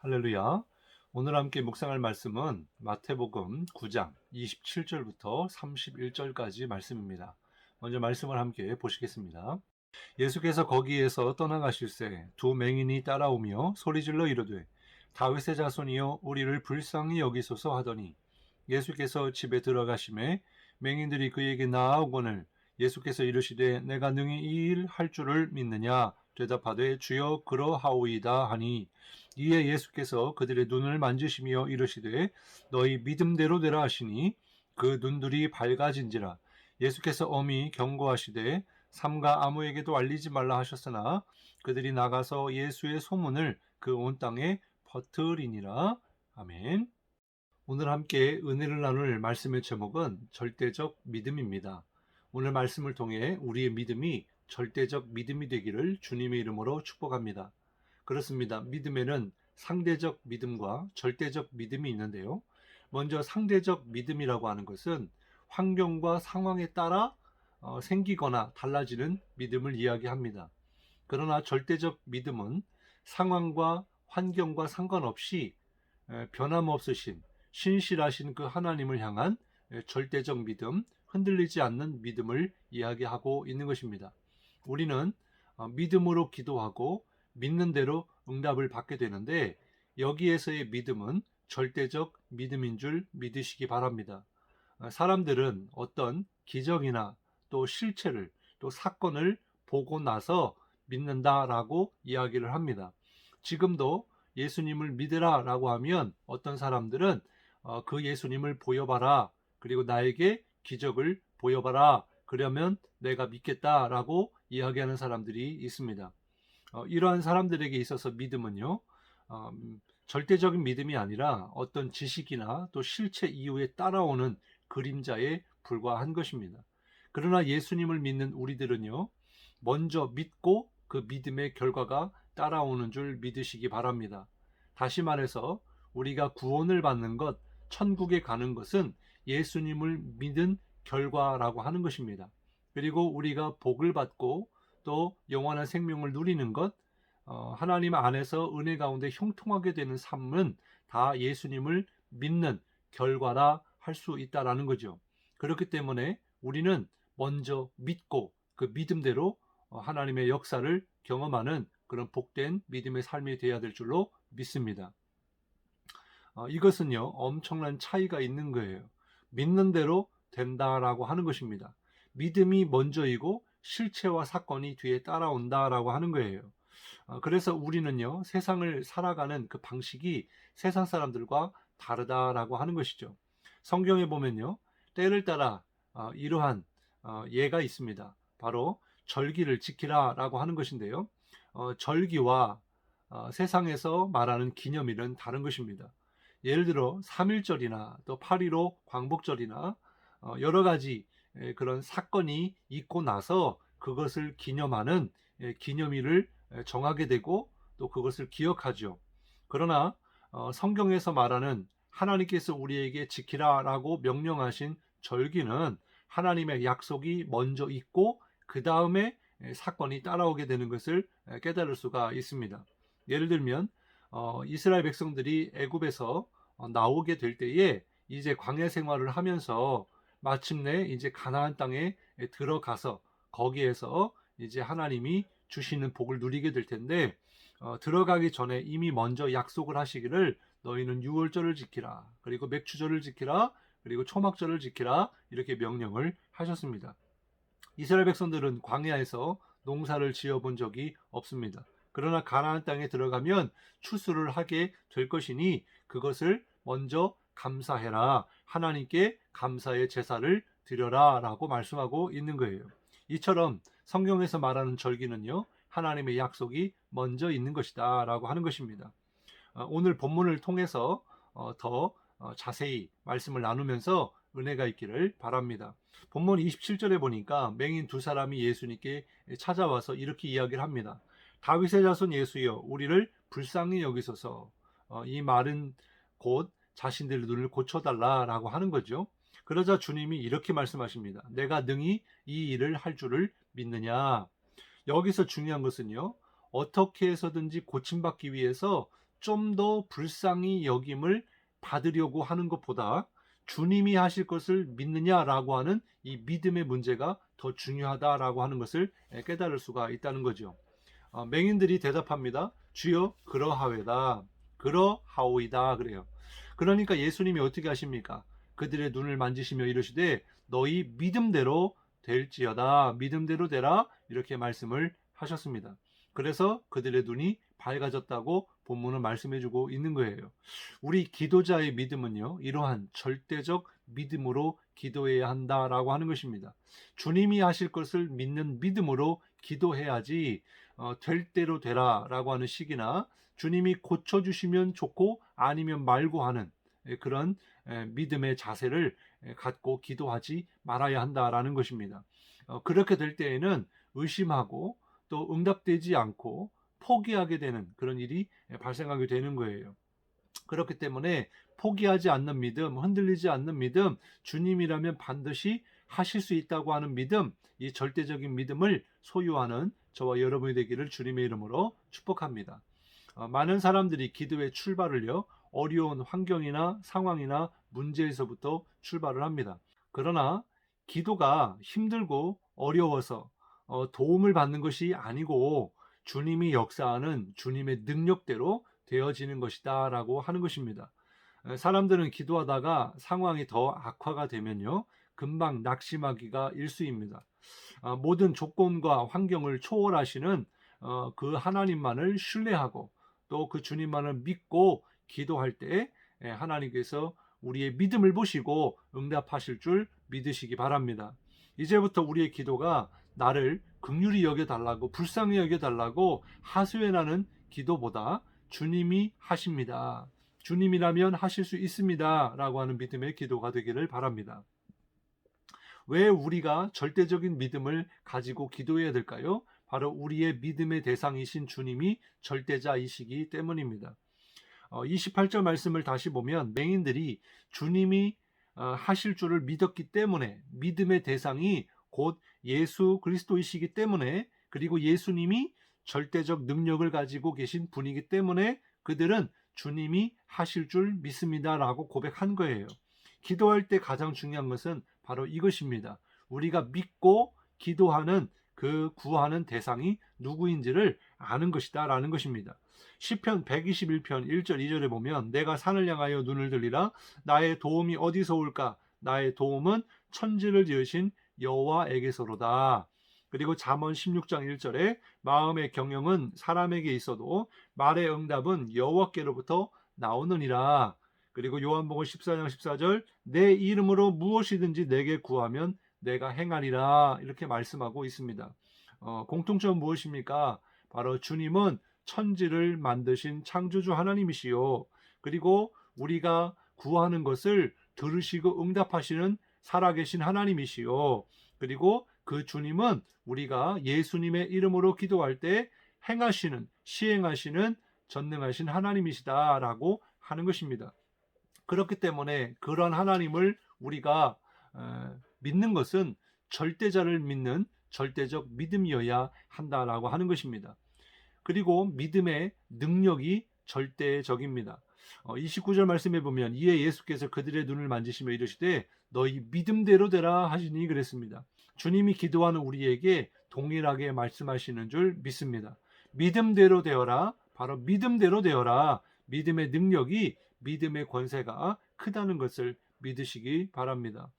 할렐루야. 오늘 함께 묵상할 말씀은 마태복음 9장 27절부터 31절까지 말씀입니다. 먼저 말씀을 함께 보시겠습니다. 예수께서 거기에서 떠나가실새 두 맹인이 따라오며 소리질러 이르되 다윗의 자손이여 우리를 불쌍히 여기소서 하더니 예수께서 집에 들어가심에 맹인들이 그에게 나아오거늘 예수께서 이르시되 내가 능히 이 일 할 줄을 믿느냐 대답하되 주여 그러하오이다 하니 이에 예수께서 그들의 눈을 만지시며 이르시되 너희 믿음대로 되라 하시니 그 눈들이 밝아진지라. 예수께서 엄히 경고하시되 삼가 아무에게도 알리지 말라 하셨으나 그들이 나가서 예수의 소문을 그 온 땅에 퍼뜨리니라. 아멘. 오늘 함께 은혜를 나눌 말씀의 제목은 절대적 믿음입니다. 오늘 말씀을 통해 우리의 믿음이 절대적 믿음이 되기를 주님의 이름으로 축복합니다. 그렇습니다. 믿음에는 상대적 믿음과 절대적 믿음이 있는데요. 먼저 상대적 믿음이라고 하는 것은 환경과 상황에 따라 생기거나 달라지는 믿음을 이야기합니다. 그러나 절대적 믿음은 상황과 환경과 상관없이 변함없으신 신실하신 그 하나님을 향한 절대적 믿음, 흔들리지 않는 믿음을 이야기하고 있는 것입니다. 우리는 믿음으로 기도하고 믿는 대로 응답을 받게 되는데 여기에서의 믿음은 절대적 믿음인 줄 믿으시기 바랍니다. 사람들은 어떤 기적이나 또 실체를 또 사건을 보고 나서 믿는다라고 이야기를 합니다. 지금도 예수님을 믿으라 라고 하면 어떤 사람들은 그 예수님을 보여봐라, 그리고 나에게 기적을 보여봐라, 그러면 내가 믿겠다라고 이야기하는 사람들이 있습니다. 이러한 사람들에게 있어서 믿음은요, 절대적인 믿음이 아니라 어떤 지식이나 또 실체 이후에 따라오는 그림자에 불과한 것입니다. 그러나 예수님을 믿는 우리들은요, 먼저 믿고 그 믿음의 결과가 따라오는 줄 믿으시기 바랍니다. 다시 말해서 우리가 구원을 받는 것, 천국에 가는 것은 예수님을 믿은 결과라고 하는 것입니다. 그리고 우리가 복을 받고 또 영원한 생명을 누리는 것, 하나님 안에서 은혜 가운데 형통하게 되는 삶은 다 예수님을 믿는 결과라 할 수 있다라는 거죠. 그렇기 때문에 우리는 먼저 믿고 그 믿음대로 하나님의 역사를 경험하는 그런 복된 믿음의 삶이 되어야 될 줄로 믿습니다. 이것은요, 엄청난 차이가 있는 거예요. 믿는 대로 된다라고 하는 것입니다. 믿음이 먼저이고 실체와 사건이 뒤에 따라온다라고 하는 거예요. 그래서 우리는요, 세상을 살아가는 그 방식이 세상 사람들과 다르다라고 하는 것이죠. 성경에 보면요, 때를 따라 이러한 예가 있습니다. 바로 절기를 지키라라고 하는 것인데요. 절기와 세상에서 말하는 기념일은 다른 것입니다. 예를 들어 3.1절이나 또 8.15 광복절이나 여러 가지 그런 사건이 있고 나서 그것을 기념하는 기념일을 정하게 되고 또 그것을 기억하죠. 그러나 성경에서 말하는 하나님께서 우리에게 지키라라고 명령하신 절기는 하나님의 약속이 먼저 있고 그 다음에 사건이 따라오게 되는 것을 깨달을 수가 있습니다. 예를 들면 이스라엘 백성들이 애굽에서 나오게 될 때에 이제 광야 생활을 하면서 마침내 이제 가나안 땅에 들어가서 거기에서 이제 하나님이 주시는 복을 누리게 될 텐데 들어가기 전에 이미 먼저 약속을 하시기를 너희는 유월절을 지키라, 그리고 맥추절을 지키라, 그리고 초막절을 지키라, 이렇게 명령을 하셨습니다. 이스라엘 백성들은 광야에서 농사를 지어본 적이 없습니다. 그러나 가나안 땅에 들어가면 추수를 하게 될 것이니 그것을 먼저 감사해라, 하나님께 감사의 제사를 드려라 라고 말씀하고 있는 거예요. 이처럼 성경에서 말하는 절기는요, 하나님의 약속이 먼저 있는 것이다 라고 하는 것입니다. 오늘 본문을 통해서 더 자세히 말씀을 나누면서 은혜가 있기를 바랍니다. 본문 27절에 보니까 맹인 두 사람이 예수님께 찾아와서 이렇게 이야기를 합니다. 다윗의 자손 예수여 우리를 불쌍히 여기소서. 이 말은 곧 자신들의 눈을 고쳐달라라고 하는 거죠. 그러자 주님이 이렇게 말씀하십니다. 내가 능히 이 일을 할 줄을 믿느냐. 여기서 중요한 것은요, 어떻게 해서든지 고침받기 위해서 좀 더 불쌍히 여김을 받으려고 하는 것보다 주님이 하실 것을 믿느냐라고 하는 이 믿음의 문제가 더 중요하다라고 하는 것을 깨달을 수가 있다는 거죠. 맹인들이 대답합니다. 주여 그러하외다. 그러하오이다 그래요. 그러니까 예수님이 어떻게 하십니까? 그들의 눈을 만지시며 이르시되 너희 믿음대로 될지어다. 믿음대로 되라. 이렇게 말씀을 하셨습니다. 그래서 그들의 눈이 밝아졌다고 본문은 말씀해주고 있는 거예요. 우리 기도자의 믿음은요, 이러한 절대적 믿음으로 기도해야 한다라고 하는 것입니다. 주님이 하실 것을 믿는 믿음으로 기도해야지 될 대로 되라라고 하는 식이나 주님이 고쳐주시면 좋고 아니면 말고 하는 그런 믿음의 자세를 갖고 기도하지 말아야 한다라는 것입니다. 그렇게 될 때에는 의심하고 또 응답되지 않고 포기하게 되는 그런 일이 발생하게 되는 거예요. 그렇기 때문에 포기하지 않는 믿음, 흔들리지 않는 믿음, 주님이라면 반드시 하실 수 있다고 하는 믿음, 이 절대적인 믿음을 소유하는 저와 여러분이 되기를 주님의 이름으로 축복합니다. 많은 사람들이 기도의 출발을요, 어려운 환경이나 상황이나 문제에서부터 출발을 합니다. 그러나 기도가 힘들고 어려워서 도움을 받는 것이 아니고 주님이 역사하는 주님의 능력대로 되어지는 것이다 라고 하는 것입니다. 사람들은 기도하다가 상황이 더 악화가 되면요, 금방 낙심하기가 일쑤입니다. 모든 조건과 환경을 초월하시는 그 하나님만을 신뢰하고 또 그 주님만을 믿고 기도할 때 하나님께서 우리의 믿음을 보시고 응답하실 줄 믿으시기 바랍니다. 이제부터 우리의 기도가 나를 긍휼히 여겨달라고 불쌍히 여겨달라고 하소연하는 기도보다 주님이 하십니다. 주님이라면 하실 수 있습니다. 라고 하는 믿음의 기도가 되기를 바랍니다. 왜 우리가 절대적인 믿음을 가지고 기도해야 될까요? 바로 우리의 믿음의 대상이신 주님이 절대자이시기 때문입니다. 28절 말씀을 다시 보면 맹인들이 주님이 하실 줄을 믿었기 때문에 믿음의 대상이 곧 예수 그리스도이시기 때문에 그리고 예수님이 절대적 능력을 가지고 계신 분이기 때문에 그들은 주님이 하실 줄 믿습니다라고 고백한 거예요. 기도할 때 가장 중요한 것은 바로 이것입니다. 우리가 믿고 기도하는 그 구하는 대상이 누구인지를 아는 것이다 라는 것입니다. 시편 121편 1절 2절에 보면 내가 산을 향하여 눈을 들리라 나의 도움이 어디서 올까 나의 도움은 천지를 지으신 여호와에게서로다. 그리고 잠언 16장 1절에 마음의 경영은 사람에게 있어도 말의 응답은 여호와께로부터 나오느니라. 그리고 요한복음 14장 14절 내 이름으로 무엇이든지 내게 구하면 내가 행하리라 이렇게 말씀하고 있습니다. 공통점 무엇입니까? 바로 주님은 천지를 만드신 창조주 하나님이시요. 그리고 우리가 구하는 것을 들으시고 응답하시는 살아계신 하나님이시요. 그리고 그 주님은 우리가 예수님의 이름으로 기도할 때 행하시는, 시행하시는 전능하신 하나님이시다라고 하는 것입니다. 그렇기 때문에 그런 하나님을 우리가 믿는 것은 절대자를 믿는 절대적 믿음이어야 한다라고 하는 것입니다. 그리고 믿음의 능력이 절대적입니다. 29절 말씀해 보면 이에 예수께서 그들의 눈을 만지시며 이르시되 너희 믿음대로 되라 하시니 그랬습니다. 주님이 기도하는 우리에게 동일하게 말씀하시는 줄 믿습니다. 믿음대로 되어라. 바로 믿음대로 되어라. 믿음의 능력이 믿음의 권세가 크다는 것을 믿으시기 바랍니다.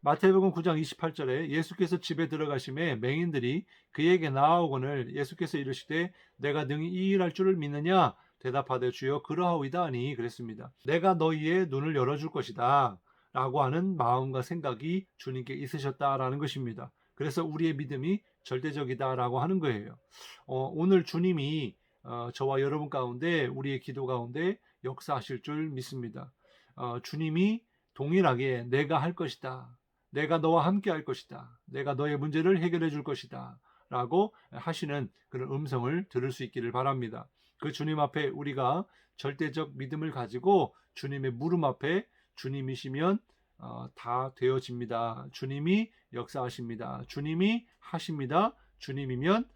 마태복음 9장 28절에 예수께서 집에 들어가심에 맹인들이 그에게 나아오거늘 예수께서 이르시되 내가 능히 이 일할 줄을 믿느냐 대답하되 주여 그러하오이다 하니 그랬습니다. 내가 너희의 눈을 열어줄 것이다 라고 하는 마음과 생각이 주님께 있으셨다라는 것입니다. 그래서 우리의 믿음이 절대적이다 라고 하는 거예요. 오늘 주님이 저와 여러분 가운데 우리의 기도 가운데 역사하실 줄 믿습니다. 주님이 동일하게 내가 할 것이다. 내가 너와 함께 할 것이다. 내가 너의 문제를 해결해 줄 것이다. 라고 하시는 그런 음성을 들을 수 있기를 바랍니다. 그 주님 앞에 우리가 절대적 믿음을 가지고 주님의 무릎 앞에 주님이시면 다 되어집니다. 주님이 역사하십니다. 주님이 하십니다. 주님이면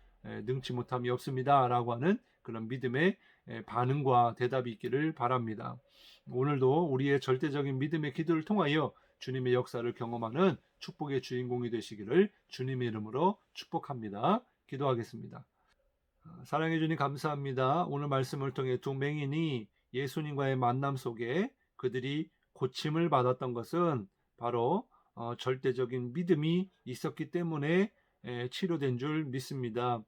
능치 못함이 없습니다라고 하는 그런 믿음의 반응과 대답이 있기를 바랍니다. 오늘도 우리의 절대적인 믿음의 기도를 통하여 주님의 역사를 경험하는 축복의 주인공이 되시기를 주님의 이름으로 축복합니다. 기도하겠습니다. 사랑해 주님 감사합니다. 오늘 말씀을 통해 두 맹인이 예수님과의 만남 속에 그들이 고침을 받았던 것은 바로 절대적인 믿음이 있었기 때문에 치료된 줄 믿습니다.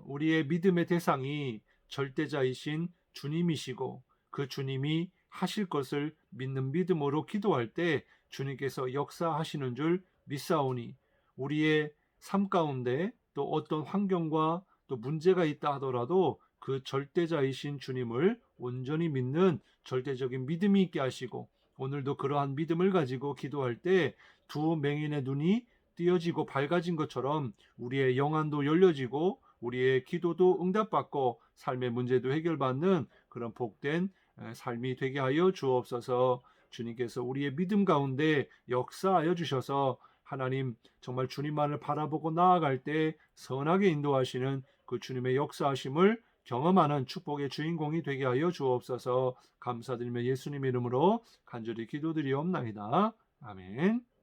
우리의 믿음의 대상이 절대자이신 주님이시고 그 주님이 하실 것을 믿는 믿음으로 기도할 때 주님께서 역사하시는 줄 믿사오니 우리의 삶 가운데 또 어떤 환경과 또 문제가 있다 하더라도 그 절대자이신 주님을 온전히 믿는 절대적인 믿음이 있게 하시고 오늘도 그러한 믿음을 가지고 기도할 때 두 맹인의 눈이 띄어지고 밝아진 것처럼 우리의 영안도 열려지고 우리의 기도도 응답받고 삶의 문제도 해결받는 그런 복된 삶이 되게 하여 주옵소서. 주님께서 우리의 믿음 가운데 역사하여 주셔서 하나님 정말 주님만을 바라보고 나아갈 때 선하게 인도하시는 그 주님의 역사하심을 경험하는 축복의 주인공이 되게 하여 주옵소서. 감사드리며 예수님의 이름으로 간절히 기도드리옵나이다. 아멘.